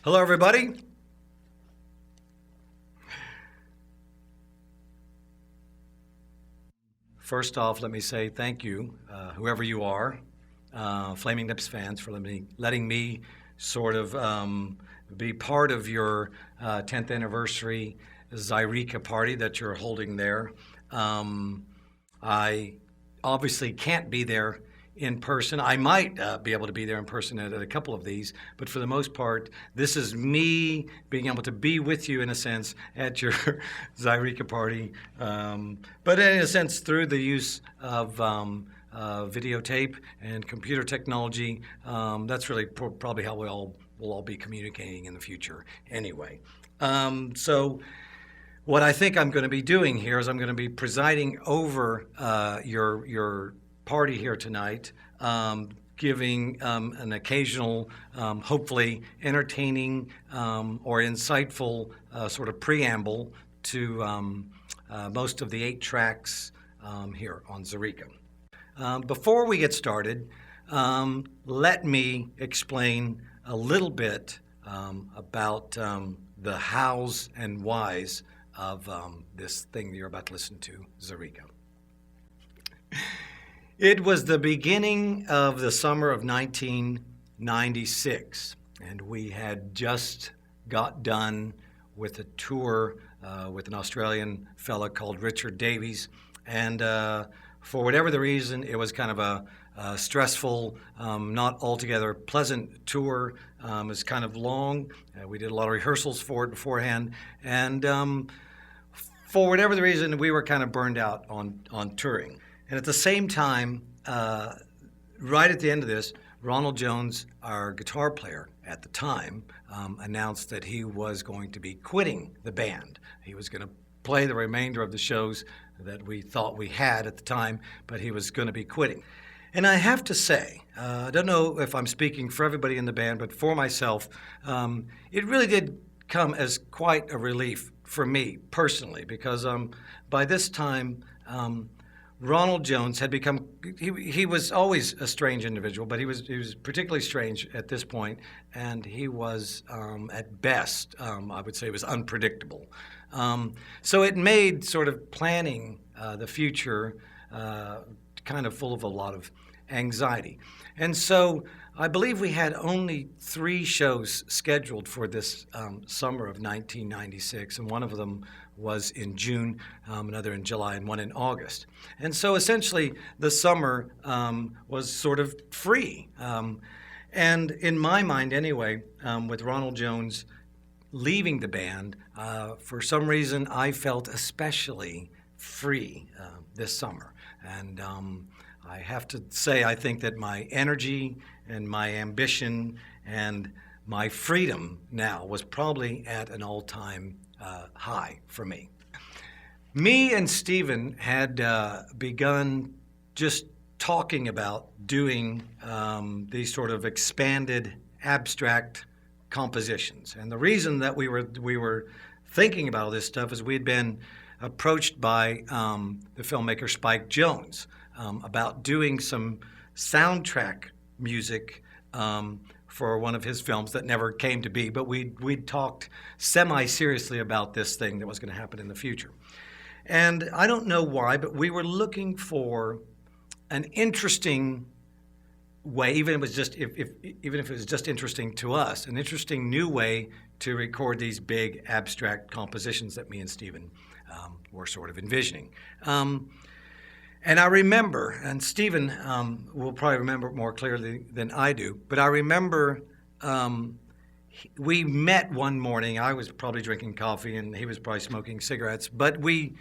Hello, everybody. First off, let me say thank you, whoever you are, Flaming Lips fans, for letting me sort of be part of your 10th anniversary Zaireeka party that you're holding there. I obviously can't be there in person. I might be able to be there in person at a couple of these, but for the most part, this is me being able to be with you in a sense at your Zaireeka party, but in a sense through the use of videotape and computer technology. That's really probably how we'll all be communicating in the future anyway. So what I think I'm going to be doing here is I'm going to be presiding over your party here tonight, giving an occasional, hopefully entertaining or insightful sort of preamble to most of the 8 tracks here on Zaireeka. Before we get started, let me explain a little bit about the hows and whys of this thing that you're about to listen to, Zaireeka. It was the beginning of the summer of 1996, and we had just got done with a tour with an Australian fella called Richard Davies, and for whatever the reason, it was kind of a stressful, not altogether pleasant tour. It was kind of long. We did a lot of rehearsals for it beforehand, and for whatever the reason, we were kind of burned out on touring. And at the same time, right at the end of this, Ronald Jones, our guitar player at the time, announced that he was going to be quitting the band. He was going to play the remainder of the shows that we thought we had at the time, but he was going to be quitting. And I have to say, I don't know if I'm speaking for everybody in the band, but for myself, it really did come as quite a relief for me personally, because by this time, Ronald Jones had become, he was always a strange individual, but he was particularly strange at this point, and he was, at best, I would say, was unpredictable. So it made sort of planning the future kind of full of a lot of anxiety. And so I believe we had only 3 shows scheduled for this summer of 1996, and one of them was in June, another in July, and one in August. And so essentially the summer was sort of free. And in my mind anyway, with Ronald Jones leaving the band, for some reason I felt especially free this summer. And I have to say, I think that my energy and my ambition and my freedom now was probably at an all-time high for me. Me and Stephen had begun just talking about doing these sort of expanded abstract compositions. And the reason that we were thinking about all this stuff is we'd been approached by the filmmaker Spike Jonze about doing some soundtrack music for one of his films that never came to be, but we'd talked semi-seriously about this thing that was going to happen in the future. And I don't know why, but we were looking for an interesting way, even if it was just interesting to us, an interesting new way to record these big abstract compositions that me and Stephen were sort of envisioning. And I remember, and Stephen will probably remember it more clearly than I do, but I remember we met one morning. I was probably drinking coffee and he was probably smoking cigarettes, but we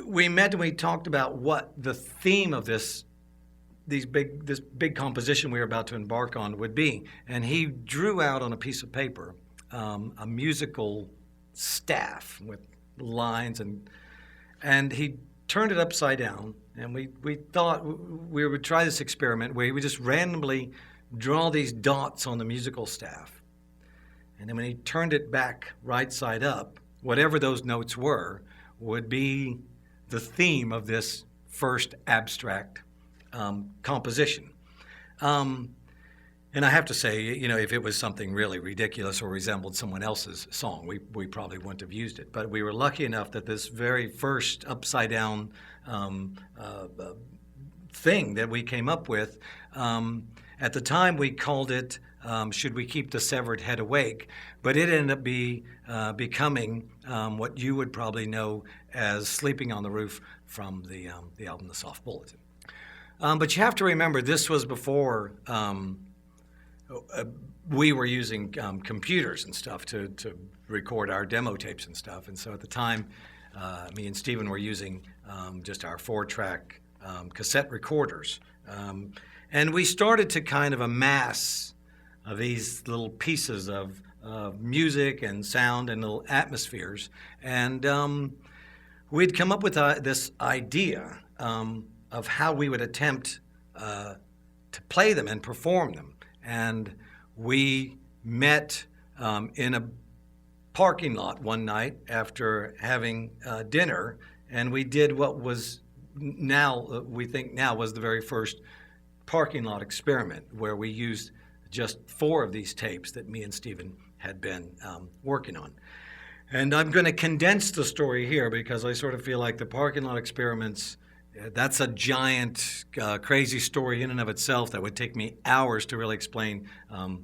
met and we talked about what the theme of this big composition we were about to embark on would be. And he drew out on a piece of paper a musical staff with lines, and he turned it upside down, and we thought we would try this experiment where he would just randomly draw these dots on the musical staff. And then when he turned it back right side up, whatever those notes were would be the theme of this first abstract composition. And I have to say, if it was something really ridiculous or resembled someone else's song, we probably wouldn't have used it. But we were lucky enough that this very first upside down thing that we came up with, at the time we called it Should We Keep the Severed Head Awake? But it ended up becoming what you would probably know as Sleeping on the Roof from the album The Soft Bulletin. But you have to remember, this was before we were using computers and stuff to record our demo tapes and stuff. And so at the time, me and Stephen were using just our 4-track cassette recorders. And we started to kind of amass these little pieces of music and sound and little atmospheres. And we'd come up with this idea of how we would attempt to play them and perform them. And we met in a parking lot one night after having dinner, and we did what was we think now was the very first parking lot experiment, where we used just 4 of these tapes that me and Stephen had been working on. And I'm going to condense the story here because I sort of feel like the parking lot experiments, that's a giant, crazy story in and of itself that would take me hours to really explain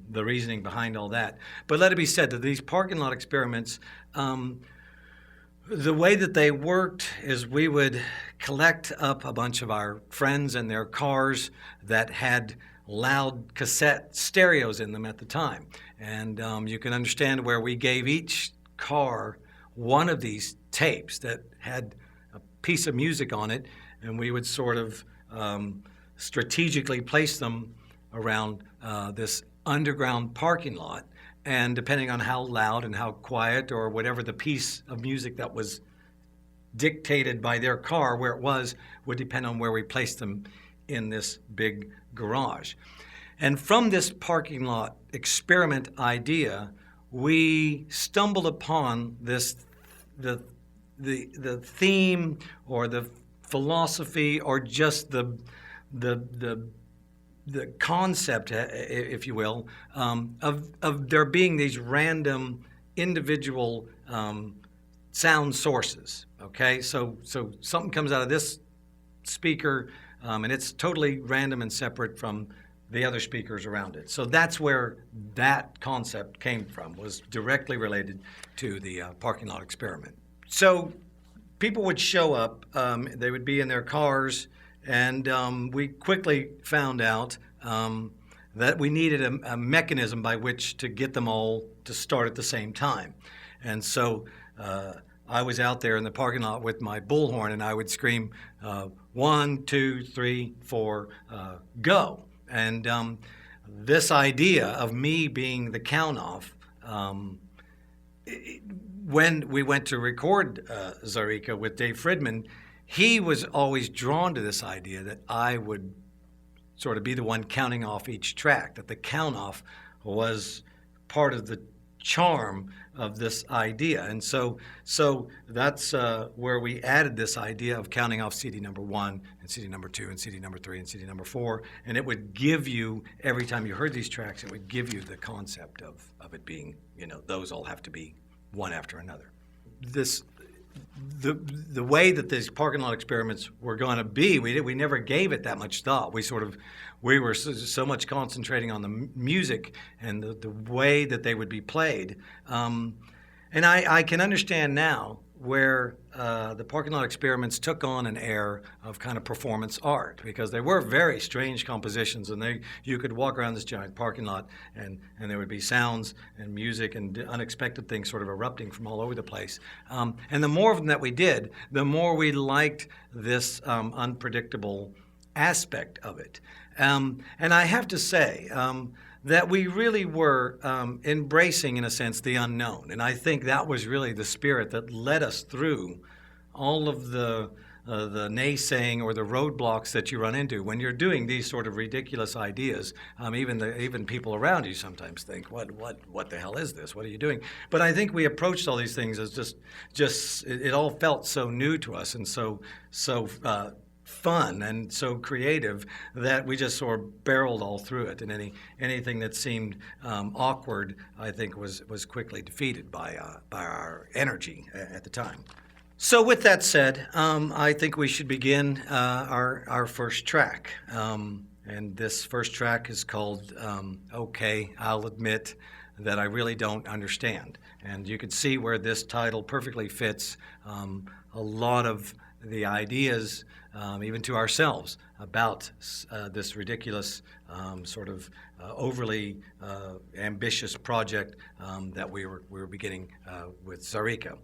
the reasoning behind all that. But let it be said that these parking lot experiments, the way that they worked is we would collect up a bunch of our friends and their cars that had loud cassette stereos in them at the time. And you can understand where we gave each car one of these tapes that had a piece of music on it, and we would sort of strategically place them around this underground parking lot. And depending on how loud and how quiet or whatever the piece of music that was dictated by their car, where it was, would depend on where we placed them in this big garage. And from this parking lot experiment idea, we stumbled upon the theme or the philosophy or just the concept, if you will, of there being these random individual sound sources. Okay, so something comes out of this speaker, and it's totally random and separate from the other speakers around it. So that's where that concept came from, was directly related to the parking lot experiment. So people would show up, they would be in their cars, and we quickly found out that we needed a mechanism by which to get them all to start at the same time. And so I was out there in the parking lot with my bullhorn, and I would scream, 1, 2, 3, 4, go. And this idea of me being the count-off, when we went to record Zaireeka with Dave Fridman, he was always drawn to this idea that I would sort of be the one counting off each track, that the count-off was part of the charm of this idea. And so that's where we added this idea of counting off CD number 1 and CD number 2 and CD number 3 and CD number 4. And it would give you, every time you heard these tracks, it would give you the concept of it being, those all have to be one after another. The way that these parking lot experiments were going to be, we never gave it that much thought. We were so much concentrating on the music and the way that they would be played. And I can understand now where the parking lot experiments took on an air of kind of performance art, because they were very strange compositions, and you could walk around this giant parking lot and there would be sounds and music and unexpected things sort of erupting from all over the place. And the more of them that we did, the more we liked this unpredictable aspect of it. And I have to say that we really were embracing, in a sense, the unknown. And I think that was really the spirit that led us through all of the naysaying or the roadblocks that you run into when you're doing these sort of ridiculous ideas. Even people around you sometimes think, what the hell is this? What are you doing? But I think we approached all these things as just it all felt so new to us and so fun and so creative that we just sort of barreled all through it. And anything that seemed awkward, I think, was quickly defeated by our energy at the time. So with that said, I think we should begin our first track. And this first track is called Okay, I'll Admit That I Really Don't Understand. And you can see where this title perfectly fits a lot of the ideas, even to ourselves, about this ridiculous sort of overly ambitious project that we were beginning with Zaireeka.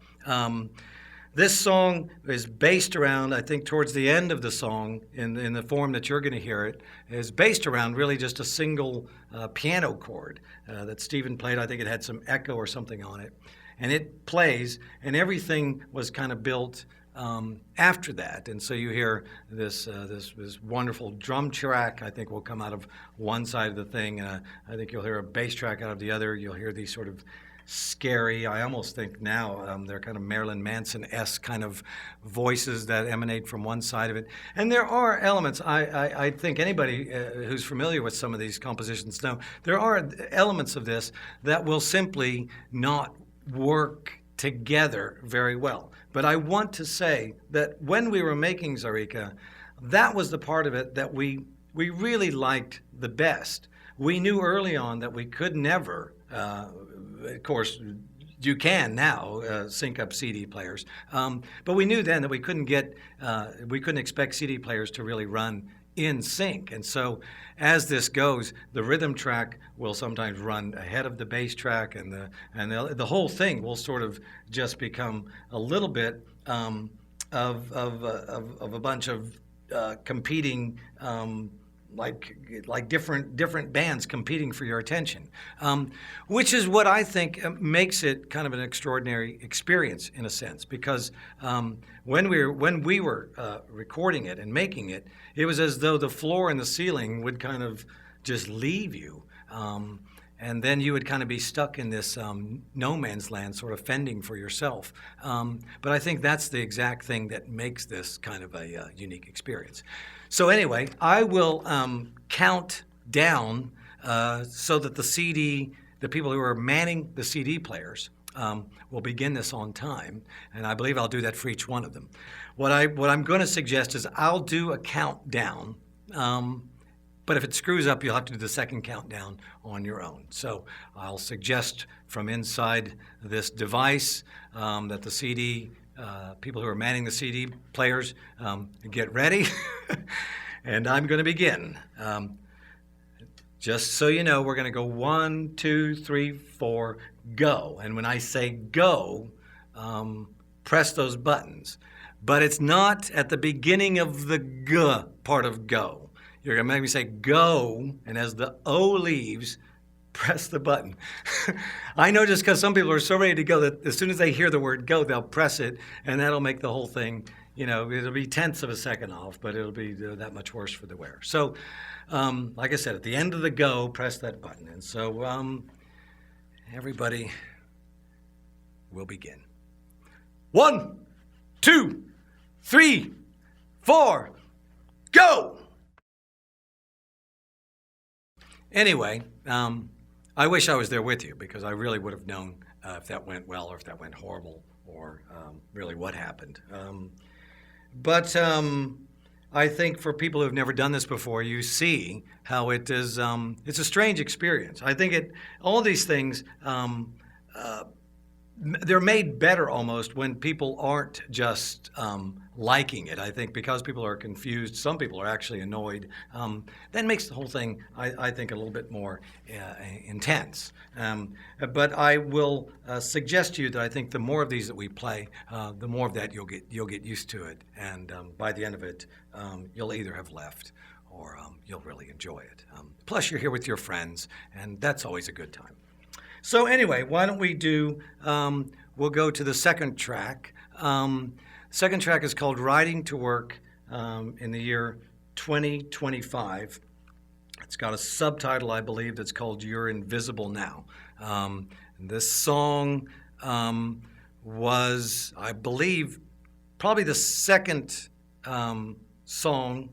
This song is based around, I think towards the end of the song, in the form that you're going to hear it, is based around really just a single piano chord that Stephen played. I think it had some echo or something on it. And it plays, and everything was kind of built after that. And so you hear this wonderful drum track, I think, will come out of one side of the thing. I think you'll hear a bass track out of the other. You'll hear these sort of scary, I almost think now they're kind of Marilyn Manson-esque kind of voices that emanate from one side of it. And there are elements, I think anybody who's familiar with some of these compositions know, there are elements of this that will simply not work together very well. But I want to say that when we were making Zaireeka, that was the part of it that we really liked the best. We knew early on that we could never, of course, you can now sync up CD players, but we knew then that we couldn't expect CD players to really run in sync. And so as this goes, the rhythm track will sometimes run ahead of the bass track, and the whole thing will sort of just become a little bit of a bunch of competing like different bands competing for your attention, which is what I think makes it kind of an extraordinary experience in a sense. Because when we were recording it and making it, it was as though the floor and the ceiling would kind of just leave you, and then you would kind of be stuck in this no man's land, sort of fending for yourself. But I think that's the exact thing that makes this kind of a unique experience. So anyway, I will count down so that the people who are manning the CD players will begin this on time, and I believe I'll do that for each one of them. What I'm going to suggest is I'll do a countdown, but if it screws up, you'll have to do the second countdown on your own. So I'll suggest from inside this device that the CD people who are manning the CD players get ready, and I'm going to begin. Just so you know, we're going to go 1, 2, 3, 4, go. And when I say go, press those buttons. But it's not at the beginning of the G part of go. You're going to make me say go, and as the O leaves, press the button. I know just because some people are so ready to go that as soon as they hear the word go, they'll press it, and that'll make the whole thing, it'll be tenths of a second off, but it'll be that much worse for the wearer. So, like I said, at the end of the go, press that button. And so everybody will begin. 1, 2, 3, 4, go! Anyway, I wish I was there with you, because I really would have known if that went well or if that went horrible, or really what happened. But I think for people who have never done this before, you see how it is. It's a strange experience. I think all these things, they're made better almost when people aren't just liking it. I think because people are confused, some people are actually annoyed. That makes the whole thing, I think, a little bit more intense. But I will suggest to you that I think the more of these that we play, the more of that you'll get used to it, and by the end of it, you'll either have left or you'll really enjoy it. Plus, you're here with your friends, and that's always a good time. So anyway, why don't we we'll go to the second track. Second track is called Riding to Work in the year 2025. It's got a subtitle, I believe, that's called You're Invisible Now. This song was, I believe, probably the second song,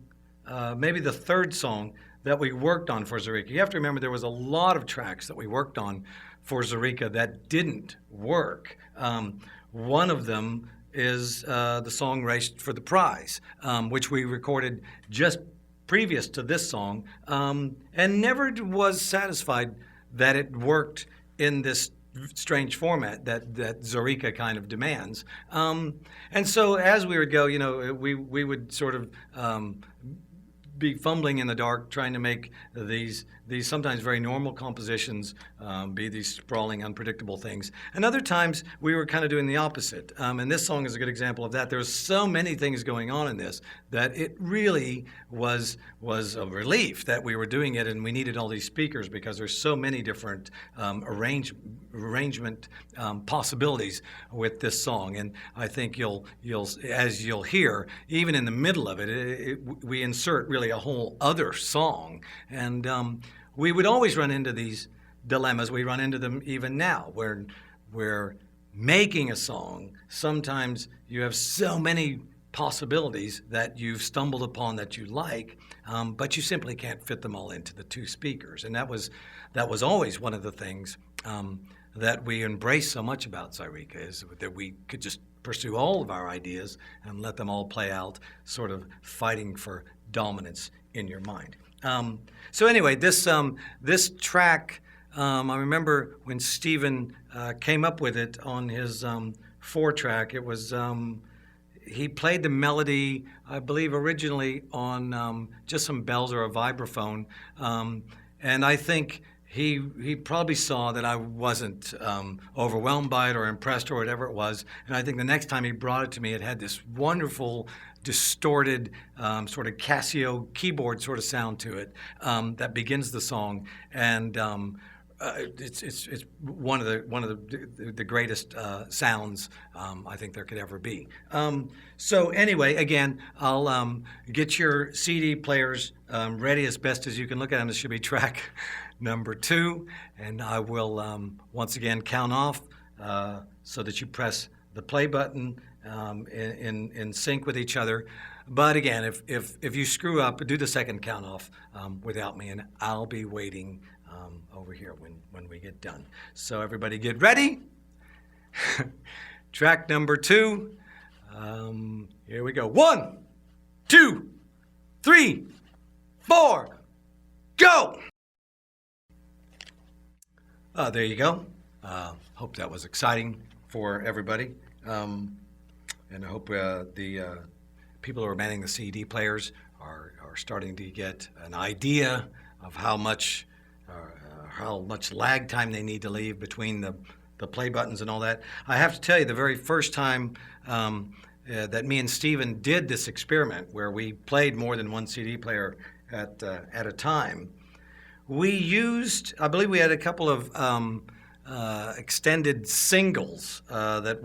maybe the third song that we worked on for Zaireeka. You have to remember there was a lot of tracks that we worked on for Zaireeka that didn't work. One of them is the song Race for the Prize, which we recorded just previous to this song, and never was satisfied that it worked in this strange format that Zaireeka kind of demands. And so as we would go, you know, we would sort of be fumbling in the dark trying to make these sometimes very normal compositions be these sprawling, unpredictable things. And other times we were kind of doing the opposite. And this song is a good example of that. There's so many things going on in this that it really was a relief that we were doing it, and we needed all these speakers because there's so many different arrangement possibilities with this song. And I think you'll as you'll hear, even in the middle of it, we insert really a whole other song. And we would always run into these dilemmas. We run into them even now, where we're making a song. Sometimes you have so many possibilities that you've stumbled upon that you like, but you simply can't fit them all into the two speakers. And that was always one of the things that we embrace so much about Zaireeka, is that we could just pursue all of our ideas and let them all play out, sort of fighting for dominance in your mind. So anyway, this track, I remember when Stephen came up with it on his 4-track, it was, he played the melody, I believe originally on just some bells or a vibraphone, and I think he probably saw that I wasn't overwhelmed by it or impressed or whatever it was, and I think the next time he brought it to me, it had this wonderful distorted sort of Casio keyboard sort of sound to it that begins the song, and it's one of the greatest sounds I think there could ever be. So anyway, again, I'll get your CD players ready as best as you can look at them. This should be track number 2, and I will once again count off so that you press the play button in sync with each other. But again, if you screw up, do the second count off without me, and I'll be waiting over here when we get done. So everybody get ready. Track number 2. Here we go. 1, 2, 3, 4, go! There you go. Hope that was exciting for everybody. And I hope the people who are manning the CD players are starting to get an idea of how much lag time they need to leave between the play buttons and all that. I have to tell you, the very first time that me and Stephen did this experiment, where we played more than one CD player at a time, we used, I believe we had a couple of extended singles that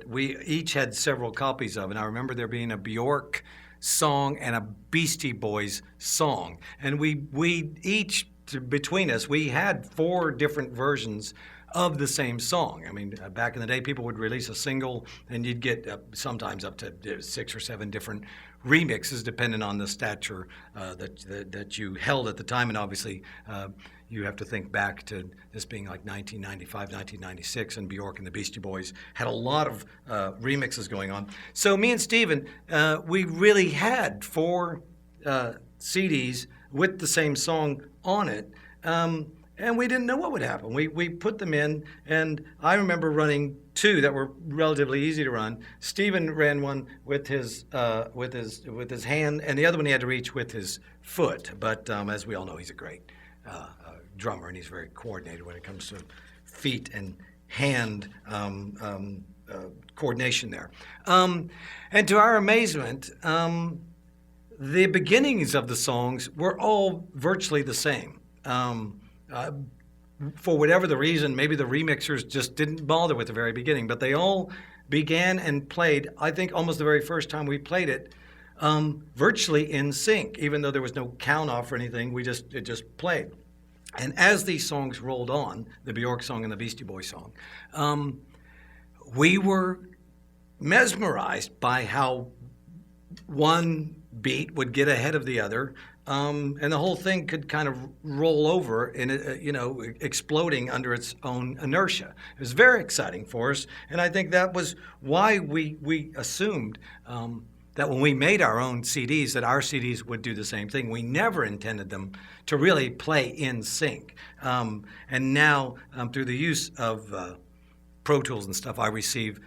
we each had several copies of, and I remember there being a Bjork song and a Beastie Boys song, and we each, between us, we had 4 different versions of the same song. I mean, back in the day, people would release a single, and you'd get sometimes up to 6 or 7 different remixes, depending on the stature that you held at the time. And obviously, you have to think back to this being like 1995, 1996, and Bjork and the Beastie Boys had a lot of remixes going on. So me and Stephen, we really had 4 CDs with the same song on it. And we didn't know what would happen. We put them in, and I remember running 2 that were relatively easy to run. Stephen ran one with his hand, and the other one he had to reach with his foot. But as we all know, he's a great drummer, and he's very coordinated when it comes to feet and hand coordination there. And to our amazement, the beginnings of the songs were all virtually the same. For whatever the reason, maybe the remixers just didn't bother with the very beginning, but they all began and played, I think almost the very first time we played it, virtually in sync, even though there was no count off or anything. It just played. And as these songs rolled on, the Bjork song and the Beastie Boys song, we were mesmerized by how one beat would get ahead of the other, and the whole thing could kind of roll over and exploding under its own inertia. It was very exciting for us, and I think that was why we assumed that when we made our own CDs, that our CDs would do the same thing. We never intended them to really play in sync. And now, through the use of Pro Tools and stuff, I receive,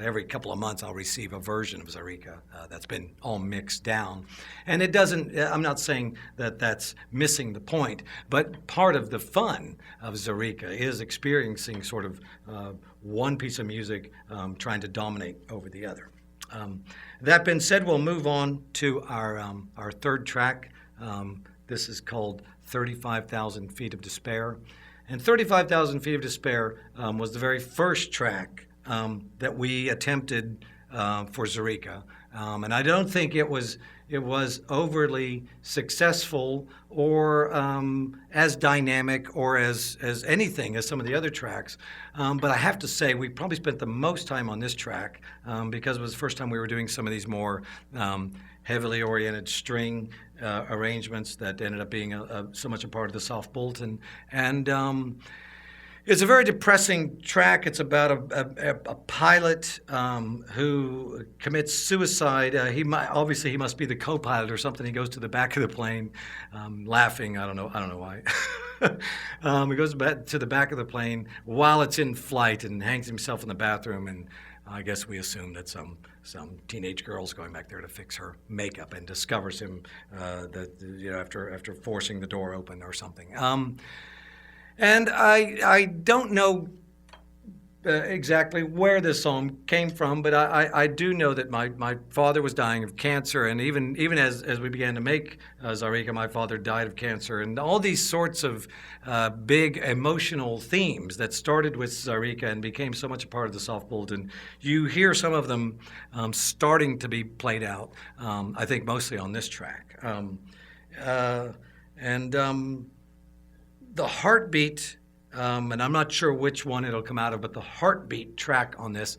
every couple of months, I'll receive a version of Zaireeka that's been all mixed down. And it doesn't, I'm not saying that that's missing the point, but part of the fun of Zaireeka is experiencing sort of one piece of music trying to dominate over the other. That being said, we'll move on to our third track. This is called 35,000 Feet of Despair. And 35,000 Feet of Despair was the very first track that we attempted for Zaireeka. And I don't think it was overly successful or as dynamic or as anything as some of the other tracks. But I have to say, we probably spent the most time on this track because it was the first time we were doing some of these more heavily oriented string arrangements that ended up being so much a part of the soft bulletin. And it's a very depressing track. It's about a pilot who commits suicide. He must be the co-pilot or something. He goes to the back of the plane, laughing. I don't know why. He goes back to the back of the plane while it's in flight and hangs himself in the bathroom. And I guess we assume that some teenage girl's going back there to fix her makeup and discovers him after forcing the door open or something. And I don't know exactly where this song came from, but I do know that my father was dying of cancer, and even as we began to make Zaireeka, my father died of cancer, and all these sorts of big emotional themes that started with Zaireeka and became so much a part of the soft bulletin. You hear some of them starting to be played out, I think mostly on this track. The heartbeat, and I'm not sure which one it'll come out of, but the heartbeat track on this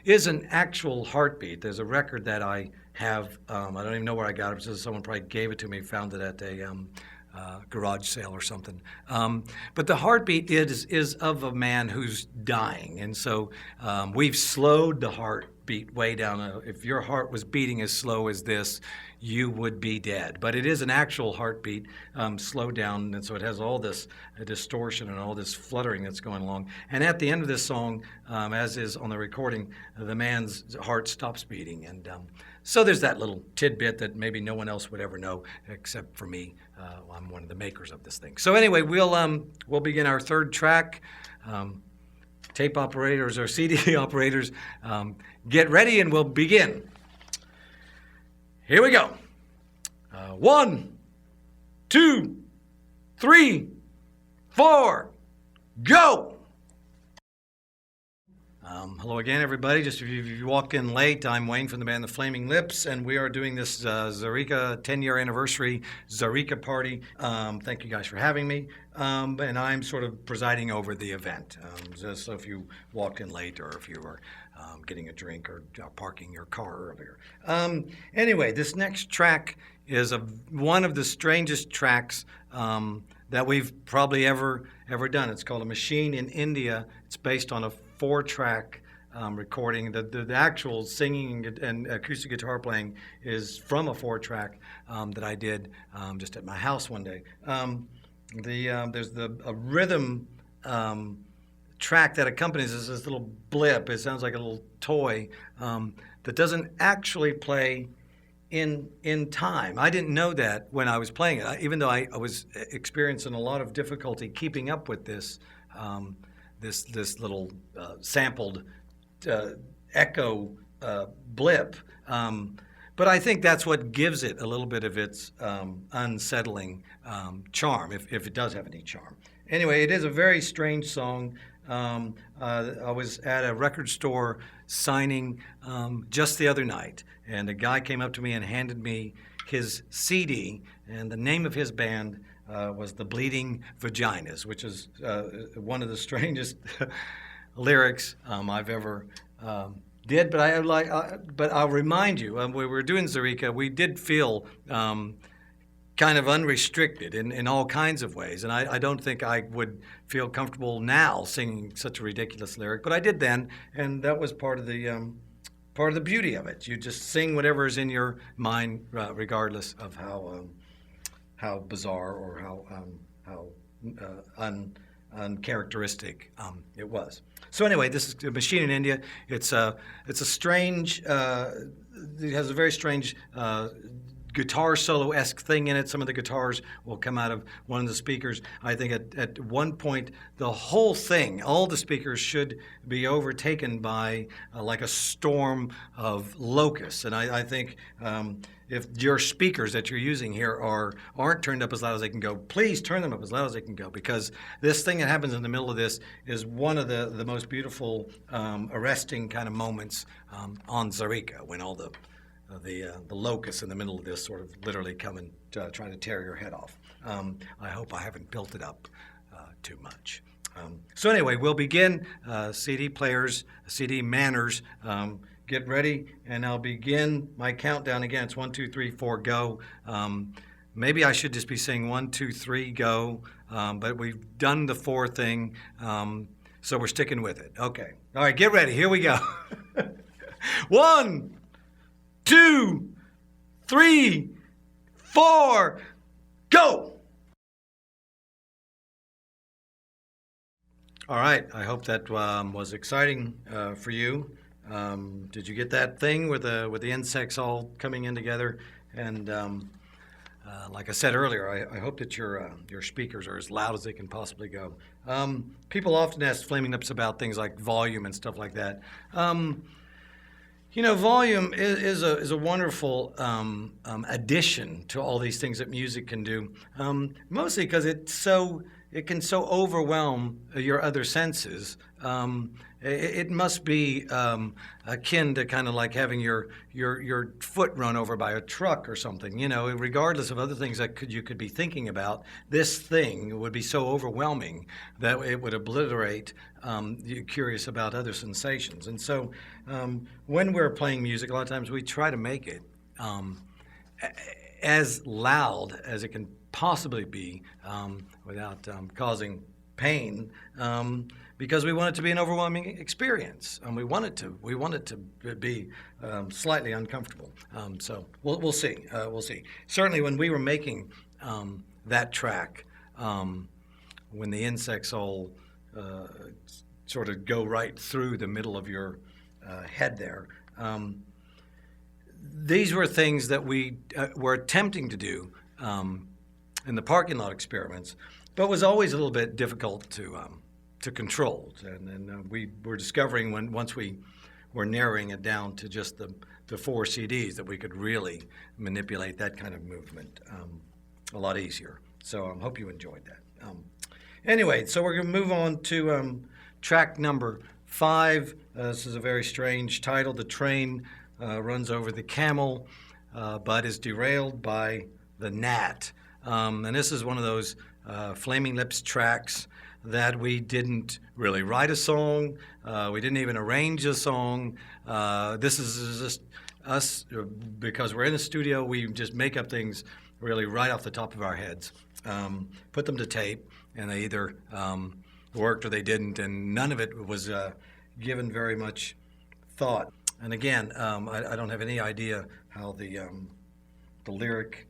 is an actual heartbeat. There's a record that I have, I don't even know where I got it, so someone probably gave it to me, found it at a garage sale or something. But the heartbeat is of a man who's dying, and so we've slowed the heartbeat way down. If your heart was beating as slow as this, you would be dead. But it is an actual heartbeat slowed down, and so it has all this distortion and all this fluttering that's going along. And at the end of this song, as is on the recording, the man's heart stops beating. And so there's that little tidbit that maybe no one else would ever know except for me. I'm one of the makers of this thing. So anyway, we'll begin our third track. Tape operators or CD operators, get ready and we'll begin. Here we go. 1, 2, 3, 4, go! Hello again, everybody. Just if you walked in late, I'm Wayne from the band The Flaming Lips, and we are doing this Zaireeka 10-year anniversary Zaireeka party. Thank you guys for having me. And I'm sort of presiding over the event. So if you walked in late or if you were getting a drink or parking your car earlier. Anyway, this next track is one of the strangest tracks that we've probably ever done. It's called A Machine in India. It's based on a 4-track recording. The actual singing and acoustic guitar playing is from a 4-track that I did just at my house one day. There's a rhythm track that accompanies this little blip. It sounds like a little toy that doesn't actually play in time. I didn't know that when I was playing it, even though I was experiencing a lot of difficulty keeping up with this this little sampled echo blip. But I think that's what gives it a little bit of its unsettling charm, if it does have any charm. Anyway, it is a very strange song. I was at a record store signing just the other night, and a guy came up to me and handed me his CD, and the name of his band was The Bleeding Vaginas, which is one of the strangest lyrics I've ever did, but but I'll remind you, when we were doing Zaireeka, we did feel kind of unrestricted in all kinds of ways, and I don't think I would feel comfortable now singing such a ridiculous lyric, but I did then, and that was part of the beauty of it. You just sing whatever is in your mind, regardless of how bizarre or how uncharacteristic it was. So anyway, this is a Machine in India. It's a strange. It has a very strange guitar solo-esque thing in it. Some of the guitars will come out of one of the speakers. I think at one point, the whole thing, all the speakers should be overtaken by like a storm of locusts. And I think if your speakers that you're using here aren't turned up as loud as they can go, please turn them up as loud as they can go, because this thing that happens in the middle of this is one of the most beautiful, arresting kind of moments on Zaireeka, when all the locusts in the middle of this sort of literally come and try to tear your head off. I hope I haven't built it up too much. So anyway, we'll begin. CD players, CD manners, get ready, and I'll begin my countdown again. It's 1, 2, 3, 4, go. Maybe I should just be saying 1, 2, 3, go, but we've done the 4 thing, so we're sticking with it. Okay. All right, get ready. Here we go. 1, 2, 3, 4, go! All right, I hope that was exciting for you. Did you get that thing with the insects all coming in together? And like I said earlier, I hope that your speakers are as loud as they can possibly go. People often ask Flaming Lips about things like volume and stuff like that. Volume is a wonderful addition to all these things that music can do, mostly because it can so overwhelm your other senses. It must be akin to kind of like having your foot run over by a truck or something. Regardless of other things that you could be thinking about, this thing would be so overwhelming that it would obliterate you're curious about other sensations. And so when we're playing music, a lot of times we try to make it as loud as it can possibly be without causing pain, because we want it to be an overwhelming experience, and we want it to be slightly uncomfortable. So we'll see. We'll see. Certainly, when we were making that track, when the insects all sort of go right through the middle of your head there, these were things that we were attempting to do in the parking lot experiments, but was always a little bit difficult to control. And we were discovering once we were narrowing it down to just the 4 CDs that we could really manipulate that kind of movement a lot easier. So I hope you enjoyed that. Anyway, so we're going to move on to track number 5. This is a very strange title. The train runs over the Camel, but is derailed by the Gnat. And this is one of those Flaming Lips tracks that we didn't really write a song. We didn't even arrange a song. This is just us, because we're in the studio, we just make up things really right off the top of our heads, put them to tape, and they either worked or they didn't, and none of it was given very much thought. And again, I don't have any idea how the lyric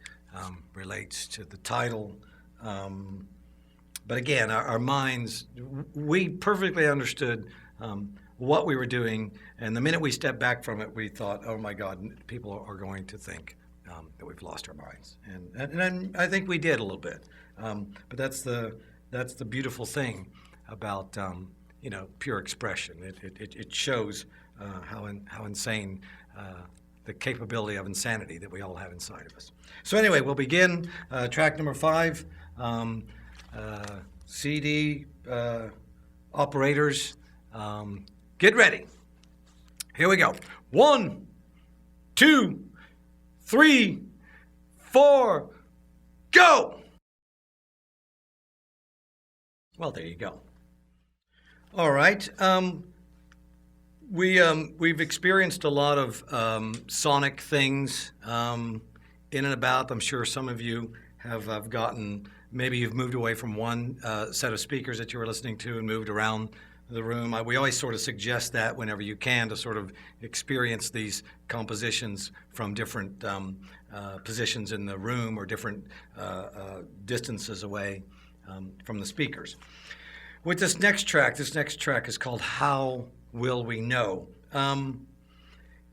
relates to the title. But again, our minds, we perfectly understood what we were doing, and the minute we stepped back from it, we thought, oh my God, people are going to think that we've lost our minds. And I think we did a little bit. But that's the beautiful thing about pure expression. It shows how insane the capability of insanity that we all have inside of us. So anyway, we'll begin track number 5. CD operators, get ready. Here we go. 1, 2, 3, 4, go! Well, there you go. All right. We've experienced a lot of sonic things in and about. I'm sure some of you have gotten, maybe you've moved away from one set of speakers that you were listening to and moved around the room. We always sort of suggest that whenever you can, to sort of experience these compositions from different positions in the room or different distances away from the speakers. With this next track is called How Will We Know? Again,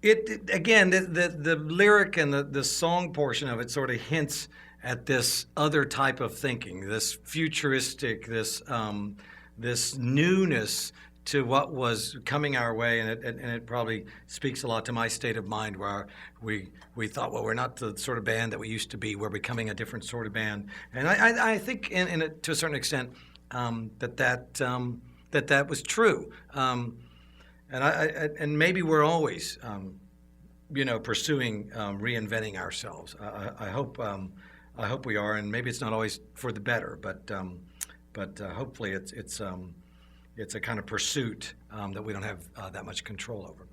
the lyric and the song portion of it sort of hints at this other type of thinking, this futuristic, this newness to what was coming our way, and it probably speaks a lot to my state of mind, where we thought, well, we're not the sort of band that we used to be. We're becoming a different sort of band, and I think, to a certain extent, that was true. And maybe we're always, pursuing reinventing ourselves. I hope we are, and maybe it's not always for the better, but hopefully it's a kind of pursuit that we don't have that much control over.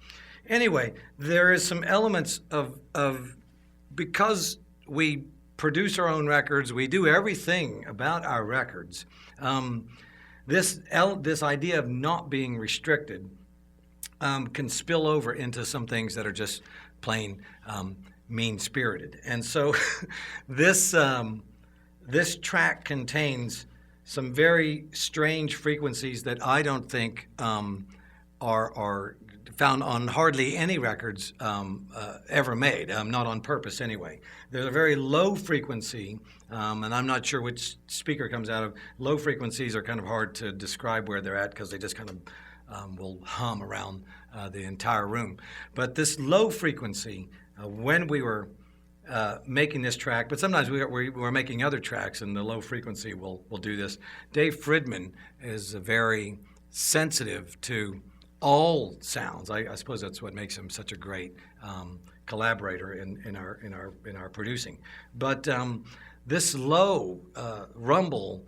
Anyway, there is some elements of because we produce our own records, we do everything about our records. This idea of not being restricted can spill over into some things that are just plain mean-spirited. And so this track contains some very strange frequencies that I don't think are found on hardly any records ever made, not on purpose anyway. There's a very low frequency, and I'm not sure which speaker comes out of. Low frequencies are kind of hard to describe where they're at because they just kind of will hum around the entire room. But this low frequency, when we were making this track, but sometimes we're making other tracks, and the low frequency will do this. Dave Fridman is very sensitive to all sounds. I suppose that's what makes him such a great collaborator in our producing. But this low rumble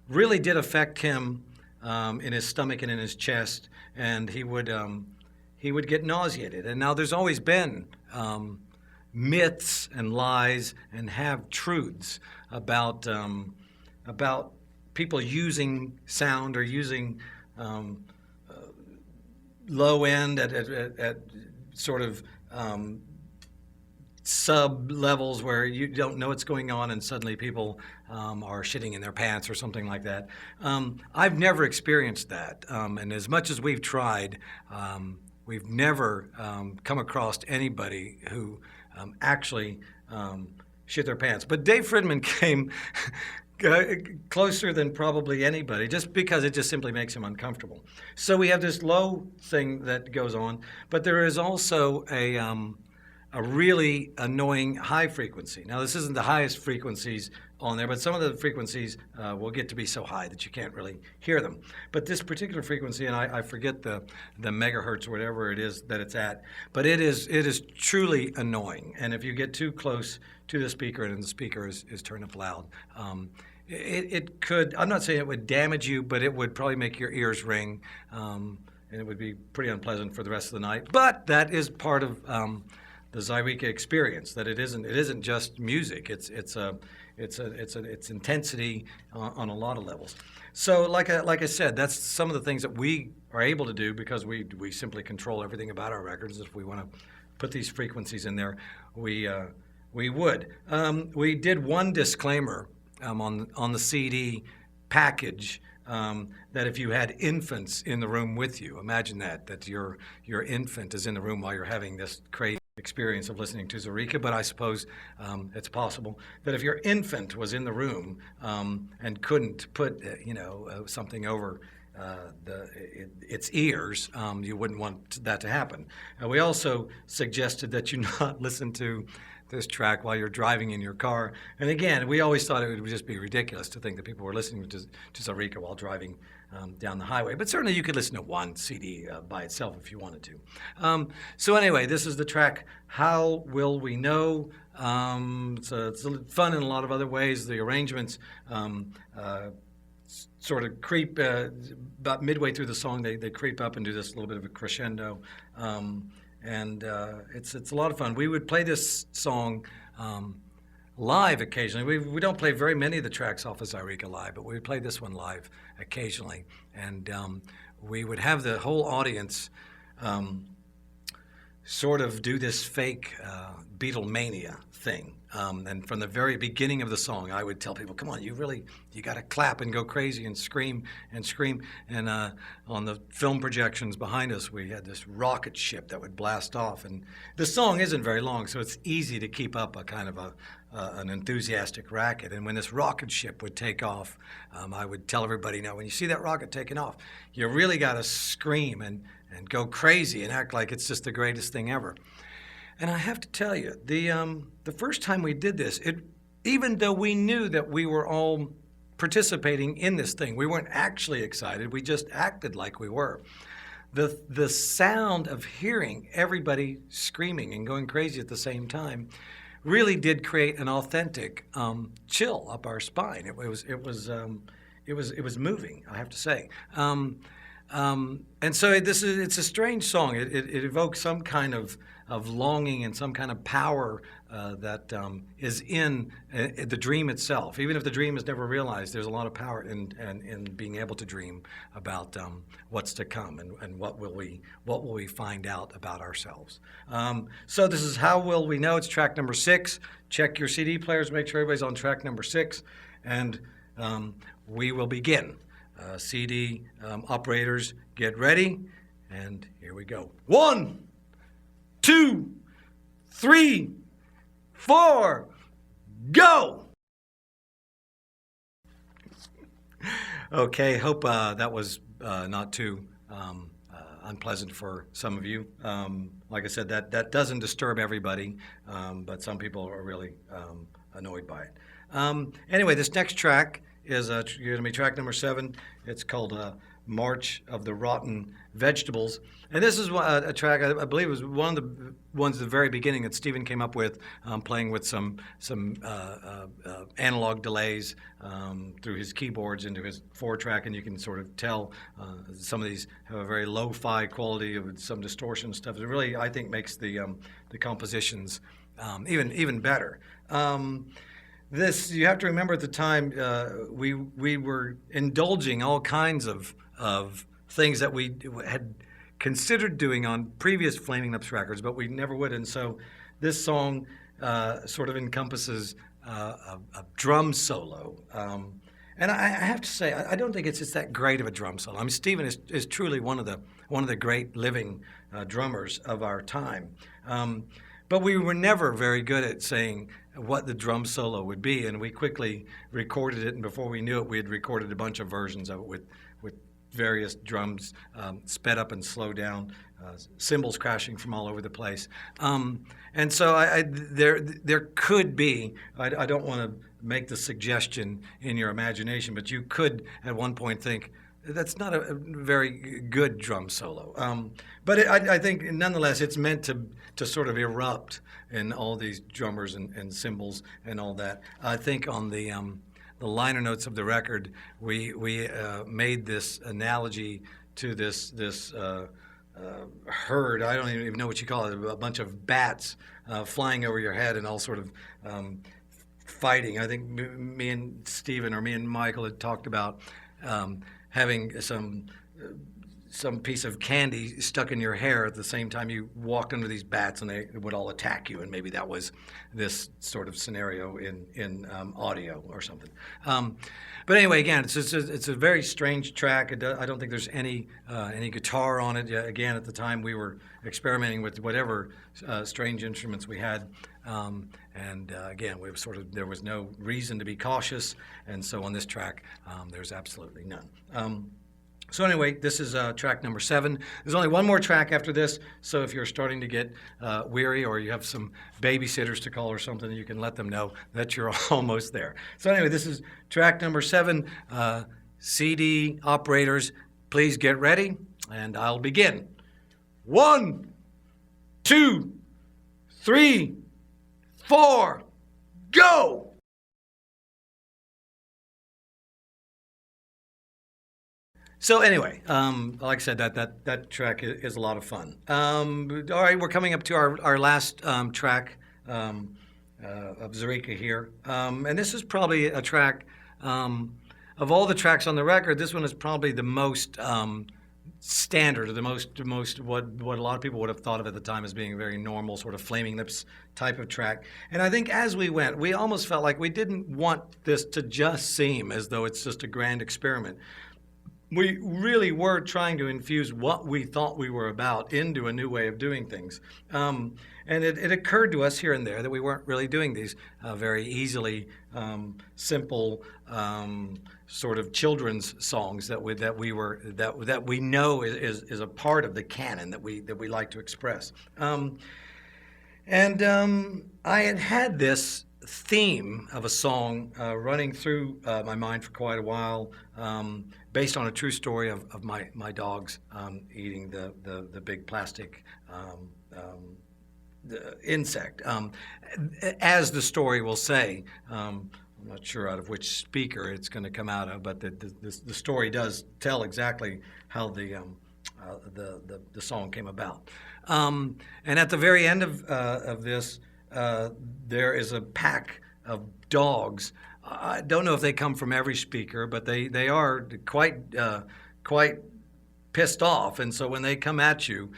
really did affect him in his stomach and in his chest, and he would get nauseated. And now there's always been myths and lies and half-truths about people using sound or using low end at sort of sub levels where you don't know what's going on, and suddenly people are shitting in their pants or something like that. I've never experienced that, and as much as we've tried, we've never come across anybody who actually shit their pants. But Dave Fridman came closer than probably anybody, just because it just simply makes him uncomfortable. So we have this low thing that goes on, but there is also a really annoying high frequency. Now, this isn't the highest frequencies on there, but some of the frequencies will get to be so high that you can't really hear them. But this particular frequency, and I forget the megahertz or whatever it is that it's at, but it is truly annoying. And if you get too close to the speaker and the speaker is turned up loud, it could, I'm not saying it would damage you, but it would probably make your ears ring, and it would be pretty unpleasant for the rest of the night. But that is part of the Zaireeka experience, that it isn't just music. It's intensity on a lot of levels. So like I said, that's some of the things that we are able to do because we simply control everything about our records. If we want to put these frequencies in there, we would. We did one disclaimer on the CD package, that if you had infants in the room with you, imagine that your infant is in the room while you're having this crazy experience of listening to Zaireeka, but I suppose it's possible that if your infant was in the room and couldn't put something over its ears, you wouldn't want that to happen. We also suggested that you not listen to this track while you're driving in your car. And again, we always thought it would just be ridiculous to think that people were listening to Zaireeka while driving down the highway. But certainly you could listen to one CD by itself if you wanted to. So anyway, this is the track, How Will We Know? So it's fun in a lot of other ways. The arrangements sort of creep, about midway through the song, they creep up and do this little bit of a crescendo. It's a lot of fun. We would play this song live occasionally. We don't play very many of the tracks off of Zaireeka live, but we would play this one live occasionally. And we would have the whole audience sort of do this fake Beatlemania thing. And from the very beginning of the song, I would tell people, come on, you got to clap and go crazy and scream and scream. And on the film projections behind us, we had this rocket ship that would blast off. And the song isn't very long, so it's easy to keep up a kind of an enthusiastic racket. And when this rocket ship would take off, I would tell everybody, now, when you see that rocket taking off, you really got to scream and go crazy and act like it's just the greatest thing ever. And I have to tell you, the first time we did this, even though we knew that we were all participating in this thing, we weren't actually excited, we just acted like we were. The sound of hearing everybody screaming and going crazy at the same time really did create an authentic chill up our spine. It was moving, I have to say. And so it's a strange song. It evokes some kind of longing and some kind of power that is in the dream itself. Even if the dream is never realized, there's a lot of power in being able to dream about what's to come and what will we find out about ourselves. So this is How Will We Know. It's track number 6. Check your CD players, make sure everybody's on track number 6, and we will begin. CD operators, get ready, and here we go. 1, 2, 3, 4, go! Okay, hope that was not too unpleasant for some of you. Like I said, that doesn't disturb everybody, but some people are really annoyed by it. Anyway, this next track is going to be track number 7. It's called March of the Rotten Vegetables. And this is a track, I believe it was one of the ones at the very beginning that Stephen came up with, playing with some analog delays through his keyboards into his 4-track, and you can sort of tell some of these have a very lo-fi quality with some distortion stuff. It really, I think, makes the compositions even better. This, you have to remember at the time, we were indulging all kinds of things that we had considered doing on previous Flaming Lips records, but we never would. And so this song sort of encompasses a drum solo. And I have to say, I don't think it's just that great of a drum solo. I mean, Stephen is truly one of the great living drummers of our time. But we were never very good at saying what the drum solo would be, and we quickly recorded it, and before we knew it, we had recorded a bunch of versions of it with various drums sped up and slowed down, cymbals crashing from all over the place. And so there could be, I don't want to make the suggestion in your imagination, but you could at one point think, that's not a very good drum solo. But I think, nonetheless, it's meant to sort of erupt in all these drummers and cymbals and all that. I think on the liner notes of the record, we made this analogy to this herd. I don't even know what you call it. A bunch of bats flying over your head and all sort of fighting. I think me and Stephen, or me and Michael, had talked about having some piece of candy stuck in your hair at the same time you walked under these bats, and they would all attack you, and maybe that was this sort of scenario in audio or something. But anyway, again, it's a very strange track. I don't think there's any guitar on it. Again, at the time we were experimenting with whatever strange instruments we had, and again, there was no reason to be cautious, and so on this track there's absolutely none. So anyway, this is track number 7. There's only one more track after this, so if you're starting to get weary, or you have some babysitters to call or something, you can let them know that you're almost there. So anyway, this is track number 7. CD operators, please get ready, and I'll begin. 1, 2, 3, 4, go! So anyway, like I said, that track is a lot of fun. All right, we're coming up to our last track of Zaireeka here, and this is probably a track of all the tracks on the record. This one is probably the most standard, or the most what a lot of people would have thought of at the time as being a very normal sort of Flaming Lips type of track. And I think as we went, we almost felt like we didn't want this to just seem as though it's just a grand experiment. We really were trying to infuse what we thought we were about into a new way of doing things. And it occurred to us here and there that we weren't really doing these very easily simple sort of children's songs that we know is a part of the canon that we like to express. I had this theme of a song running through my mind for quite a while, based on a true story of my dogs eating the big plastic the insect. As the story will say, I'm not sure out of which speaker it's going to come out of, but the story does tell exactly how the song came about. And at the very end of this, there is a pack of dogs. I don't know if they come from every speaker, but they are quite pissed off, and so when they come at you,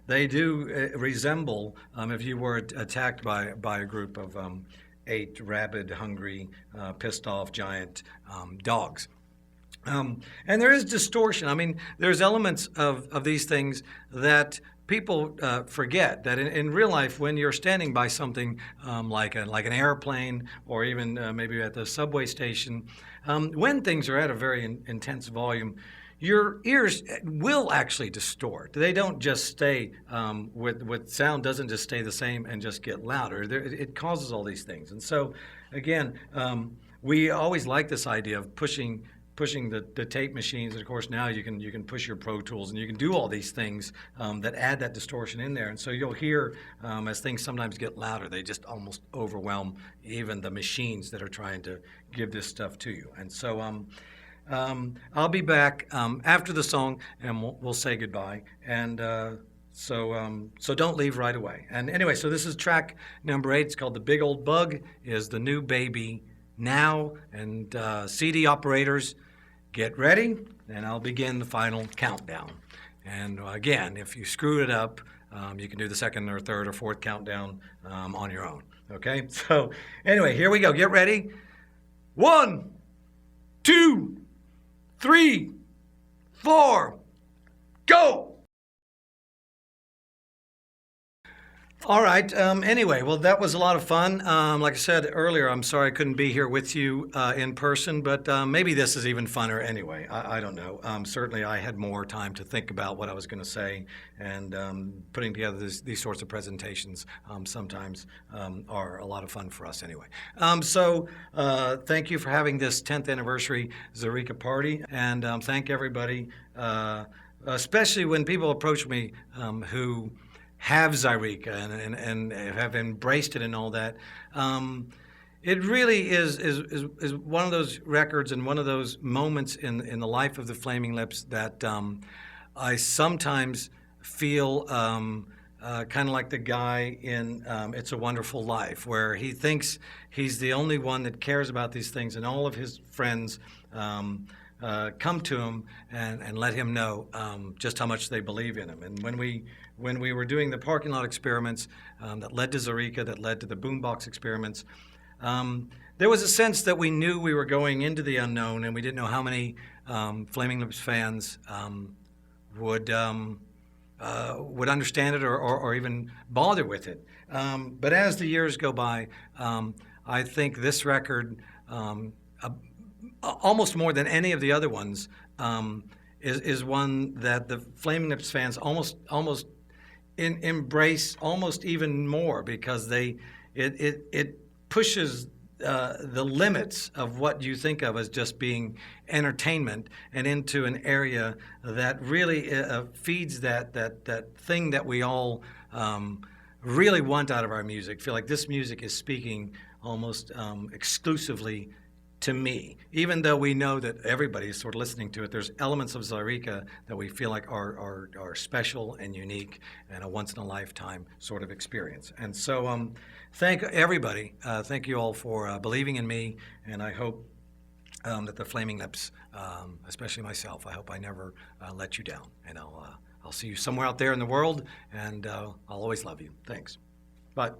they do resemble if you were attacked by a group of 8 rabid, hungry, pissed off giant dogs. And there is distortion. I mean, there's elements of these things that people forget, that in real life, when you're standing by something like an airplane, or even maybe at the subway station, when things are at a very intense volume, your ears will actually distort. They don't just stay with sound doesn't just stay the same and just get louder. It causes all these things. And so, again, we always like this idea of pushing the tape machines, and of course now you can push your Pro Tools, and you can do all these things that add that distortion in there. And so you'll hear as things sometimes get louder, they just almost overwhelm even the machines that are trying to give this stuff to you. And so I'll be back after the song, and we'll say goodbye. And so don't leave right away. And anyway, so this is track number 8. It's called "The Big Old Bug Is the New Baby Now." And CD operators, get ready, and I'll begin the final countdown. And again, if you screw it up, you can do the second or third or fourth countdown on your own. Okay? So anyway, here we go. Get ready. 1, 2, 3, 4, go! All right. Anyway, well, that was a lot of fun. Like I said earlier, I'm sorry I couldn't be here with you in person, but maybe this is even funner anyway. I don't know. Certainly, I had more time to think about what I was going to say, and putting together these sorts of presentations sometimes are a lot of fun for us anyway. So thank you for having this 10th anniversary Zaireeka party, and thank everybody, especially when people approach me who have Zaireeka and have embraced it and all that. It really is one of those records and one of those moments in the life of the Flaming Lips that I sometimes feel kind of like the guy in It's a Wonderful Life, where he thinks he's the only one that cares about these things, and all of his friends come to him and let him know just how much they believe in him. And when we were doing the parking lot experiments that led to Zaireeka, that led to the boombox experiments, there was a sense that we knew we were going into the unknown, and we didn't know how many Flaming Lips fans would understand it or even bother with it. But as the years go by, I think this record, almost more than any of the other ones, is one that the Flaming Lips fans almost embrace almost even more, because it pushes the limits of what you think of as just being entertainment and into an area that really feeds that thing that we all really want out of our music. Feel like this music is speaking almost exclusively to me, even though we know that everybody is sort of listening to it, there's elements of Zaireeka that we feel like are special and unique and a once-in-a-lifetime sort of experience. And so thank everybody. Thank you all for believing in me, and I hope that the Flaming Lips, especially myself, I hope I never let you down. And I'll see you somewhere out there in the world, and I'll always love you. Thanks. Bye.